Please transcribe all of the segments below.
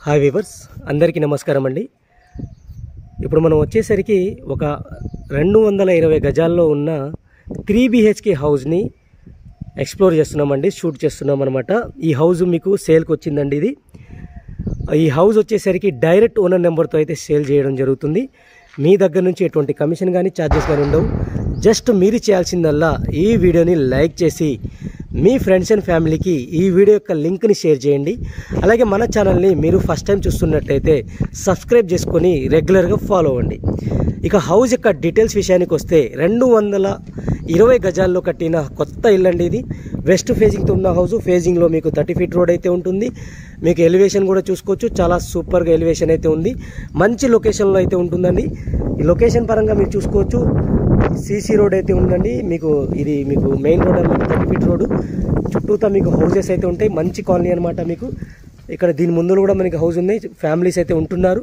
Hi weavers, అందరికీ నమస్కారం అండి. ఇప్పుడు మనం వచ్చేసరికి ఒక 220 గజాల్లో ఉన్న 3 BHK హౌస్ని ఎక్స్ప్లోర్ చేస్తున్నామండి, షూట్ చేస్తున్నాం అనమాట. ఈ హౌస్ మీకు సేల్కి వచ్చిందండి. ఈ హౌస్ వచ్చేసరికి డైరెక్ట్ ఓనర్ నెంబర్తో అయితే సేల్ చేయడం జరుగుతుంది. మీ దగ్గర నుంచి ఎటువంటి కమిషన్ కానీ ఛార్జెస్ కానీ ఉండవు. జస్ట్ మీరు చేయాల్సిందల్లా ఈ వీడియోని లైక్ చేసి మీ ఫ్రెండ్స్ అండ్ ఫ్యామిలీకి ఈ వీడియో యొక్క లింక్ని షేర్ చేయండి. అలాగే మన ఛానల్ని మీరు ఫస్ట్ టైం చూస్తున్నట్టయితే సబ్స్క్రైబ్ చేసుకొని రెగ్యులర్గా ఫాలో అవ్వండి. ఇక హౌస్ యొక్క డీటెయిల్స్ విషయానికి వస్తే 220 గజాల్లో కట్టిన కొత్త ఇల్లు అండి. ఇది వెస్ట్ ఫేజింగ్తో ఉన్న హౌస్. ఫేజింగ్లో మీకు 30 ఫీట్ రోడ్ అయితే ఉంటుంది. మీకు ఎలివేషన్ కూడా చూసుకోవచ్చు, చాలా సూపర్గా ఎలివేషన్ అయితే ఉంది. మంచి లొకేషన్లో అయితే ఉంటుందండి. ఈ లొకేషన్ పరంగా మీరు చూసుకోవచ్చు, సీసీ రోడ్ అయితే ఉందండి. ఇది మీకు మెయిన్ రోడ్ అనమాట, 30 ఫీట్ రోడ్. చుట్టూతా మీకు హౌసెస్ అయితే ఉంటాయి. మంచి కాలనీ అనమాట. మీకు ఇక్కడ దీని ముందు కూడా మనకి హౌస్ ఉన్నాయి, ఫ్యామిలీస్ అయితే ఉంటున్నారు.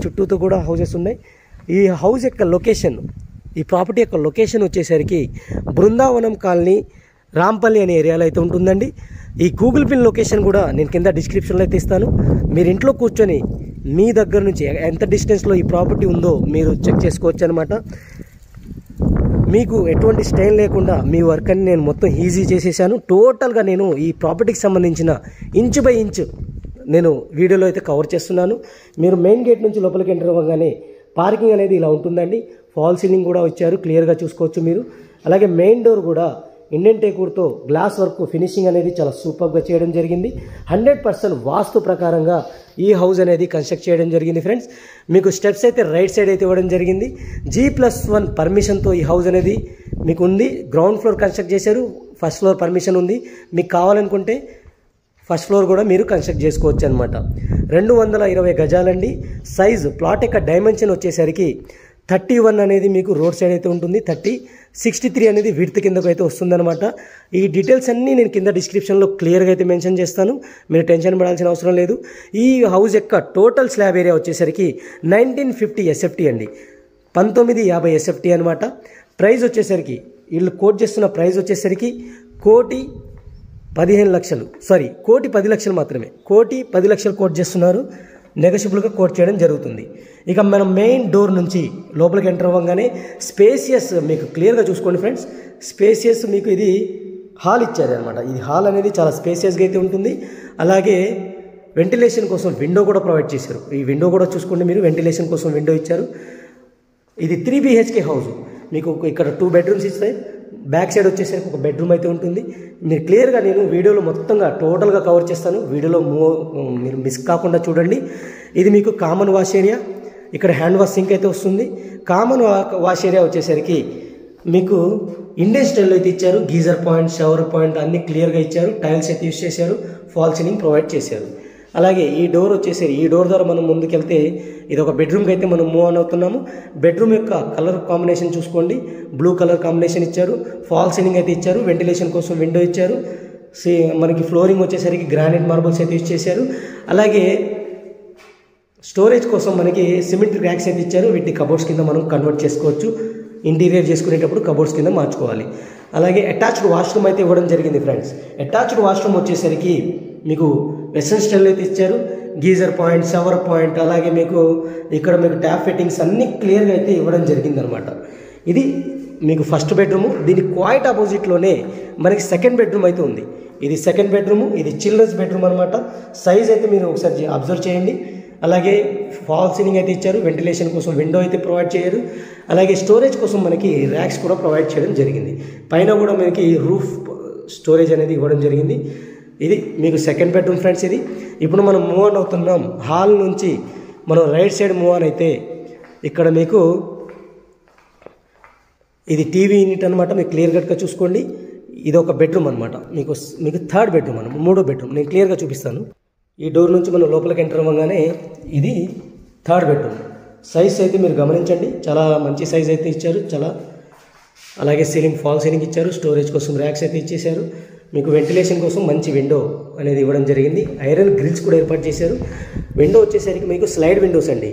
చుట్టూతో కూడా హౌసెస్ ఉన్నాయి. ఈ హౌస్ యొక్క లొకేషన్, ఈ ప్రాపర్టీ యొక్క లొకేషన్ వచ్చేసరికి బృందావనం కాలనీ, రాంపల్లి అనే ఏరియాలో అయితే ఉంటుందండి. ఈ గూగుల్ పిన్ లొకేషన్ కూడా నేను కింద డిస్క్రిప్షన్లో అయితే ఇస్తాను. మీరు ఇంట్లో కూర్చొని మీ దగ్గర నుంచి ఎంత డిస్టెన్స్లో ఈ ప్రాపర్టీ ఉందో మీరు చెక్ చేసుకోవచ్చు అనమాట. మీకు ఎటువంటి స్టైల్ లేకుండా మీ వర్క్ అని నేను మొత్తం ఈజీ చేసేసాను. టోటల్గా నేను ఈ ప్రాపర్టీకి సంబంధించిన ఇంచ్ బై ఇంచ్ నేను వీడియోలో అయితే కవర్ చేస్తున్నాను. మీరు మెయిన్ గేట్ నుంచి లోపలికి ఎంటర్ అవ్వగానే పార్కింగ్ అనేది ఇలా ఉంటుందండి. ఫాల్ సీలింగ్ కూడా వచ్చారు, క్లియర్గా చూసుకోవచ్చు మీరు. అలాగే మెయిన్ డోర్ కూడా ఇండియన్ టేకూర్తో గ్లాస్ వర్క్ ఫినిషింగ్ అనేది చాలా సూపర్గా చేయడం జరిగింది. 100% వాస్తు ప్రకారంగా ఈ హౌస్ అనేది కన్స్ట్రక్ట్ చేయడం జరిగింది ఫ్రెండ్స్. మీకు స్టెప్స్ అయితే రైట్ సైడ్ అయితే ఇవ్వడం జరిగింది. G+1 పర్మిషన్తో ఈ హౌస్ అనేది మీకు ఉంది. గ్రౌండ్ ఫ్లోర్ కన్స్ట్రక్ట్ చేశారు, ఫస్ట్ ఫ్లోర్ పర్మిషన్ ఉంది. మీకు కావాలనుకుంటే ఫస్ట్ ఫ్లోర్ కూడా మీరు కన్స్ట్రక్ట్ చేసుకోవచ్చు అనమాట. 220 గజాలండి. సైజు ప్లాట్ యొక్క డైమెన్షన్ వచ్చేసరికి 31 అనేది మీకు రోడ్ సైడ్ అయితే ఉంటుంది, 63 అనేది విడ్త్ కిందకు అయితే వస్తుందన్నమాట. ఈ డీటెయిల్స్ అన్నీ నేను కింద డిస్క్రిప్షన్లో క్లియర్గా అయితే మెన్షన్ చేస్తాను, మీరు టెన్షన్ పడాల్సిన అవసరం లేదు. ఈ హౌస్ యొక్క టోటల్ స్లాబ్ ఏరియా వచ్చేసరికి 1950 SFT అండి, 1950 SFT అనమాట. ప్రైస్ వచ్చేసరికి వీళ్ళు కోట్ చేస్తున్న ప్రైస్ వచ్చేసరికి 1,10,00,000 మాత్రమే. 1,10,00,000 కోట్ చేస్తున్నారు. నెగోషియబుల్గా కోట్ చేయడం జరుగుతుంది. ఇక మనం మెయిన్ డోర్ నుంచి లోపలికి ఎంటర్ అవ్వగానే స్పేసియస్ మీకు క్లియర్గా చూసుకోండి ఫ్రెండ్స్. స్పేసియస్ మీకు ఇది హాల్ ఇచ్చారు అనమాట. ఇది హాల్ అనేది చాలా స్పేసియస్గా అయితే ఉంటుంది. అలాగే వెంటిలేషన్ కోసం విండో కూడా ప్రొవైడ్ చేశారు. ఈ విండో కూడా చూసుకోండి మీరు, వెంటిలేషన్ కోసం విండో ఇచ్చారు. ఇది 3 BHK హౌస్. మీకు ఇక్కడ 2 బెడ్రూమ్స్ ఇస్తాయి. బ్యాక్ సైడ్ వచ్చేసరికి ఒక బెడ్రూమ్ అయితే ఉంటుంది. మీరు క్లియర్గా నేను వీడియోలో మొత్తంగా టోటల్గా కవర్ చేస్తాను, వీడియోలో మీరు మిస్ కాకుండా చూడండి. ఇది మీకు కామన్ వాష్ ఏరియా. ఇక్కడ హ్యాండ్ వాష్ సింక్ అయితే వస్తుంది. కామన్ వాష్ ఏరియా వచ్చేసరికి మీకు ఇండియన్ స్టైల్లో అయితే ఇచ్చారు. గీజర్ పాయింట్, షవర్ పాయింట్ అన్నీ క్లియర్గా ఇచ్చారు. టైల్స్ అయితే యూజ్ చేశారు, ఫాల్ సీలింగ్ ప్రొవైడ్ చేశారు. అలాగే ఈ డోర్ వచ్చేసరికి, ఈ డోర్ ద్వారా మనం ముందుకెళ్తే ఇది ఒక బెడ్రూమ్కి అయితే మనం మూవ్ ఆన్ అవుతున్నాము. బెడ్రూమ్ యొక్క కలర్ కాంబినేషన్ చూసుకోండి, బ్లూ కలర్ కాంబినేషన్ ఇచ్చారు. ఫాల్ సీలింగ్ అయితే ఇచ్చారు, వెంటిలేషన్ కోసం విండో ఇచ్చారు. మనకి ఫ్లోరింగ్ వచ్చేసరికి గ్రానైట్ మార్బల్స్ అయితే యూజ్ చేశారు. అలాగే స్టోరేజ్ కోసం మనకి సిమెంట్ ర్యాక్స్ అయితే ఇచ్చారు. వీటిని కబోర్డ్స్ కింద మనం కన్వర్ట్ చేసుకోవచ్చు. ఇంటీరియర్ చేసుకునేటప్పుడు కబోర్డ్స్ కింద మార్చుకోవాలి. అలాగే అటాచ్డ్ వాష్రూమ్ అయితే ఇవ్వడం జరిగింది ఫ్రెండ్స్. అటాచ్డ్ వాష్రూమ్ వచ్చేసరికి మీకు వెస్టర్న్ స్టైల్ అయితే ఇచ్చారు. గీజర్ పాయింట్, షవర్ పాయింట్, అలాగే మీకు ఇక్కడ మీకు ట్యాప్ ఫిట్టింగ్స్ అన్నీ క్లియర్గా అయితే ఇవ్వడం జరిగిందనమాట. ఇది మీకు ఫస్ట్ బెడ్రూము. దీని క్వైట్ ఆపోజిట్లోనే మనకి సెకండ్ బెడ్రూమ్ అయితే ఉంది. ఇది సెకండ్ బెడ్రూము, ఇది చిల్డ్రన్స్ బెడ్రూమ్ అనమాట. సైజ్ అయితే మీరు ఒకసారి అబ్జర్వ్ చేయండి. అలాగే ఫాల్ సీలింగ్ అయితే ఇచ్చారు. వెంటిలేషన్ కోసం విండో అయితే ప్రొవైడ్ చేయరు. అలాగే స్టోరేజ్ కోసం మనకి ర్యాక్స్ కూడా ప్రొవైడ్ చేయడం జరిగింది. పైన కూడా మనకి రూఫ్ స్టోరేజ్ అనేది ఇవ్వడం జరిగింది. ఇది మీకు సెకండ్ బెడ్రూమ్ ఫ్రెండ్స్. ఇది ఇప్పుడు మనం మూవ్ ఆన్ అవుతున్నాం. హాల్ నుంచి మనం రైట్ సైడ్ మూవ్ ఆన్ అయితే ఇక్కడ మీకు ఇది టీవీ యూనిట్ అనమాట. మీకు క్లియర్ కట్గా చూసుకోండి. ఇది ఒక బెడ్రూమ్ అనమాట. మీకు థర్డ్ బెడ్రూమ్ అనమాట, మూడో బెడ్రూమ్. నేను క్లియర్గా చూపిస్తాను. ఈ డోర్ నుంచి మనం లోపలికి ఎంటర్ అవ్వగానే ఇది థర్డ్ బెడ్రూమ్. సైజ్ అయితే మీరు గమనించండి, చాలా మంచి సైజ్ అయితే ఇచ్చారు. అలాగే సీలింగ్, ఫాల్ సీలింగ్ ఇచ్చారు. స్టోరేజ్ కోసం ర్యాక్స్ అయితే ఇచ్చేశారు. మీకు వెంటిలేషన్ కోసం మంచి విండో అనేది ఇవ్వడం జరిగింది. ఐరన్ గ్రిల్స్ కూడా ఏర్పాటు చేశారు. విండో వచ్చేసరికి మీకు స్లైడ్ విండోస్ అండి.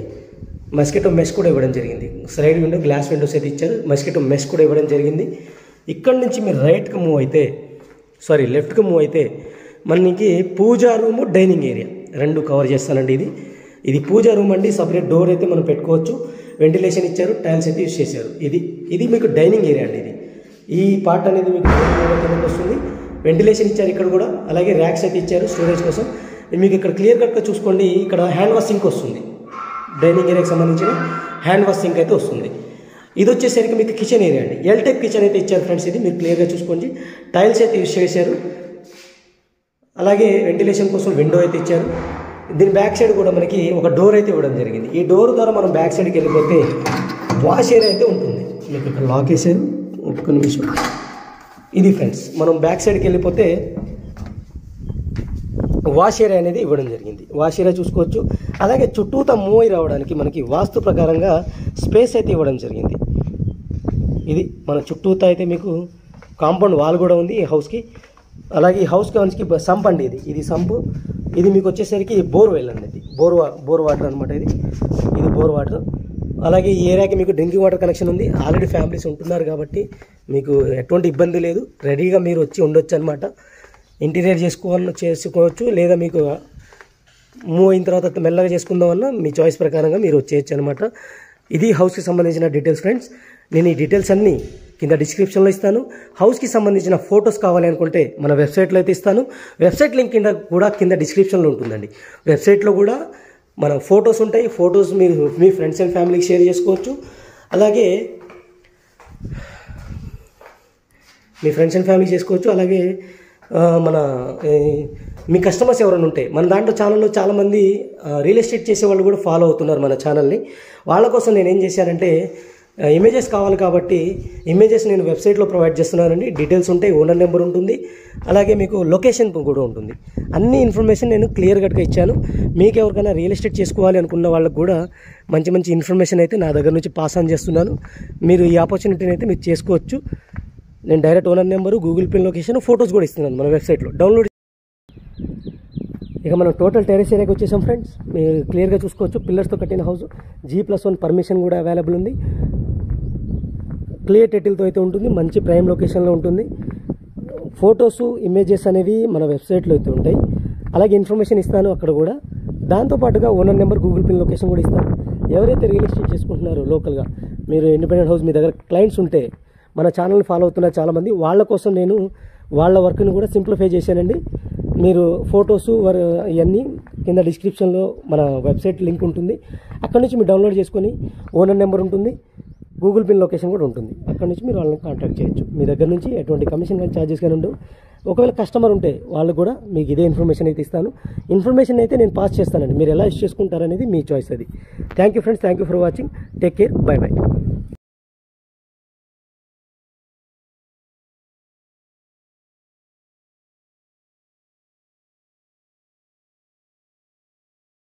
మస్కిటో మెష్ కూడా ఇవ్వడం జరిగింది. స్లైడ్ విండో, గ్లాస్ విండోస్ అయితే ఇచ్చారు. మస్కిటో మెష్ కూడా ఇవ్వడం జరిగింది. ఇక్కడ నుంచి మీరు లెఫ్ట్కి మూవ్ అయితే మనకి పూజా రూము, డైనింగ్ ఏరియా రెండు కవర్ చేస్తానండి. ఇది పూజా రూమ్ అండి. సపరేట్ డోర్ అయితే మనం పెట్టుకోవచ్చు. వెంటిలేషన్ ఇచ్చారు, టైల్స్ అయితే యూస్ చేశారు. ఇది మీకు డైనింగ్ ఏరియా అండి. ఈ పార్ట్ అనేది మీకు వస్తుంది. వెంటిలేషన్ ఇచ్చారు ఇక్కడ కూడా. అలాగే ర్యాక్స్ అయితే ఇచ్చారు స్టోరేజ్ కోసం. మీకు ఇక్కడ క్లియర్ కట్గా చూసుకోండి. ఇక్కడ హ్యాండ్ వాష్ సింక్ వస్తుంది. డైనింగ్ ఏరియాకి సంబంధించిన హ్యాండ్ వాష్ సింక్ అయితే వస్తుంది. ఇది వచ్చేసరికి మీకు కిచెన్ ఏరియా అండి. ఎల్ టైప్ కిచెన్ అయితే ఇచ్చారు ఫ్రెండ్స్. ఇది మీరు క్లియర్గా చూసుకోండి. టైల్స్ అయితే యూస్ చేశారు. అలాగే వెంటిలేషన్ కోసం విండో అయితే ఇచ్చారు. దీని బ్యాక్ సైడ్ కూడా మనకి ఒక డోర్ అయితే ఇవ్వడం జరిగింది. ఈ డోర్ ద్వారా మనం బ్యాక్ సైడ్కి వెళ్ళిపోతే వాష్ ఏరియా అయితే ఉంటుంది. మీకు ఇక్కడ లాక్ వేసారు. ఒక్క నిమిషం. ఇది ఫ్రెండ్స్, మనం బ్యాక్ సైడ్కి వెళ్ళిపోతే వాష్ ఏరియా అనేది ఇవ్వడం జరిగింది. వాష్ ఏరియా చూసుకోవచ్చు. అలాగే చుట్టూతా మూవ్ రావడానికి మనకి వాస్తు ప్రకారంగా స్పేస్ అయితే ఇవ్వడం జరిగింది. ఇది మన చుట్టూతా అయితే మీకు కాంపౌండ్ వాల్ కూడా ఉంది ఈ హౌస్కి. అలాగే ఈ హౌస్కి మంచి సంప్ అండి. ఇది సంపు. ఇది మీకు వచ్చేసరికి బోర్వెల్ అండి. బోర్ వాటర్ అనమాట. ఇది బోర్ వాటర్. అలాగే ఈ ఏరియాకి మీకు డ్రింకింగ్ వాటర్ కనెక్షన్ ఉంది. ఆల్రెడీ ఫ్యామిలీస్ ఉంటున్నారు కాబట్టి మీకు ఎటువంటి ఇబ్బంది లేదు. రెడీగా మీరు వచ్చి ఉండొచ్చు అనమాట. ఇంటీరియర్ చేసుకోవచ్చు, లేదా మీకు మూవ్ అయిన తర్వాత మెల్లగా చేసుకుందామన్నా మీ చాయిస్ ప్రకారంగా మీరు వచ్చేయచ్చు అనమాట. ఇది హౌస్కి సంబంధించిన డీటెయిల్స్ ఫ్రెండ్స్. నేను ఈ డీటెయిల్స్ అన్నీ కింద డిస్క్రిప్షన్లో ఇస్తాను. హౌస్కి సంబంధించిన ఫొటోస్ కావాలి అనుకుంటే మన వెబ్సైట్లో అయితే ఇస్తాను. వెబ్సైట్ లింక్ కింద డిస్క్రిప్షన్లో ఉంటుందండి. వెబ్సైట్లో కూడా మన ఫొటోస్ ఉంటాయి. ఫొటోస్ మీరు మీ ఫ్రెండ్స్ అండ్ ఫ్యామిలీకి షేర్ చేసుకోవచ్చు. అలాగే మీ ఫ్రెండ్స్ అండ్ ఫ్యామిలీ చేసుకోవచ్చు. అలాగే మీ కస్టమర్స్ ఎవరైనా ఉంటే మన దాంట్లో ఛానల్లో చాలామంది రియల్ ఎస్టేట్ చేసే వాళ్ళు కూడా ఫాలో అవుతున్నారు మన ఛానల్ని. వాళ్ళ కోసం నేను ఏం చేశానంటే ఇమేజెస్ కావాలి కాబట్టి ఇమేజెస్ నేను వెబ్సైట్లో ప్రొవైడ్ చేస్తున్నానండి. డీటెయిల్స్ ఉంటాయి, ఓనర్ నెంబర్ ఉంటుంది, అలాగే మీకు లొకేషన్ కూడా ఉంటుంది. అన్ని ఇన్ఫర్మేషన్ నేను క్లియర్ కట్గా ఇచ్చాను. మీకు ఎవరికైనా రియల్ ఎస్టేట్ చేసుకోవాలి అనుకున్న వాళ్ళకు కూడా మంచి ఇన్ఫర్మేషన్ అయితే నా దగ్గర నుంచి పాస్ ఆన్ చేస్తున్నాను. మీరు ఈ ఆపర్చునిటీని అయితే మీరు చేసుకోవచ్చు. నేను direct owner number, Google pay location, photos కూడా ఇస్తున్నాను మన వెబ్సైట్లో డౌన్లోడ్. ఇక మనం టోటల్ టెరెస్ ఏరియాకి వచ్చేసాం ఫ్రెండ్స్. మీరు క్లియర్గా చూసుకోవచ్చు. పిల్లర్స్తో కట్టిన హౌస్, G+1 పర్మిషన్ కూడా అవైలబుల్ ఉంది. క్లియర్ టైటిల్తో అయితే ఉంటుంది. మంచి ప్రైమ్ లొకేషన్లో ఉంటుంది. ఫొటోస్, ఇమేజెస్ అనేవి మన వెబ్సైట్లో అయితే ఉంటాయి. అలాగే ఇన్ఫర్మేషన్ ఇస్తాను అక్కడ కూడా. దాంతోపాటుగా owner number, Google pay location కూడా ఇస్తాను. ఎవరైతే రియల్ ఎస్టేట్ చేసుకుంటున్నారో లోకల్గా, మీరు ఇండిపెండెంట్ హౌస్ మీ దగ్గర క్లయింట్స్ ఉంటే మన ఛానల్ని ఫాలో అవుతున్నారు చాలామంది. వాళ్ళ కోసం నేను వాళ్ళ వర్క్ని కూడా సింప్లిఫై చేశానండి. మీరు ఫొటోస్ ఇవన్నీ కింద డిస్క్రిప్షన్లో మన వెబ్సైట్ లింక్ ఉంటుంది. అక్కడ నుంచి మీరు డౌన్లోడ్ చేసుకొని ఓనర్ నెంబర్ ఉంటుంది, గూగుల్ పే లొకేషన్ కూడా ఉంటుంది. అక్కడ నుంచి మీరు వాళ్ళని కాంటాక్ట్ చేయొచ్చు. మీ దగ్గర నుంచి ఎటువంటి కమిషన్ కానీ ఛార్జెస్ కానీ ఉండవు. ఒకవేళ కస్టమర్ ఉంటే వాళ్ళు కూడా మీకు ఇదే ఇన్ఫర్మేషన్ అయితే ఇస్తాను. ఇన్ఫర్మేషన్ అయితే నేను పాస్ చేస్తానండి. మీరు ఎలా యూస్ చేసుకుంటారనేది మీ చాయిస్ అది. Thank you friends. Thank you for watching. Take care. By by.